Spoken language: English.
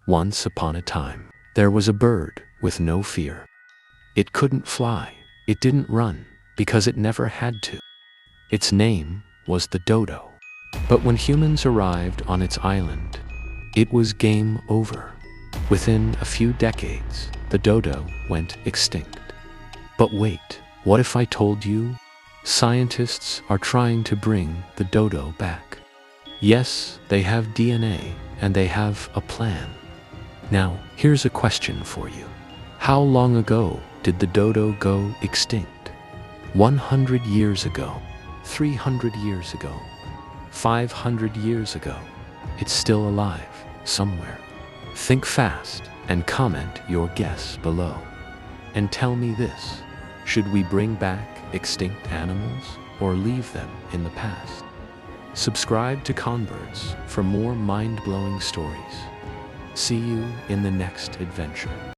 Once upon a time, there was a bird with no fear. It couldn't fly, it didn't run, because it never had to. Its name was the Dodo. But when humans arrived on its island, it was game over. Within a few decades, the Dodo went extinct. But wait, what if I told you? Scientists are trying to bring the Dodo back. Yes, they have DNA and they have a plan. Now, here's a question for you. How long ago did the Dodo go extinct? 100 years ago, 300 years ago, 500 years ago. It's still alive somewhere. Think fast and comment your guess below. And tell me this, should we bring back extinct animals or leave them in the past? Subscribe to Conbirds for more mind-blowing stories. See you in the next adventure.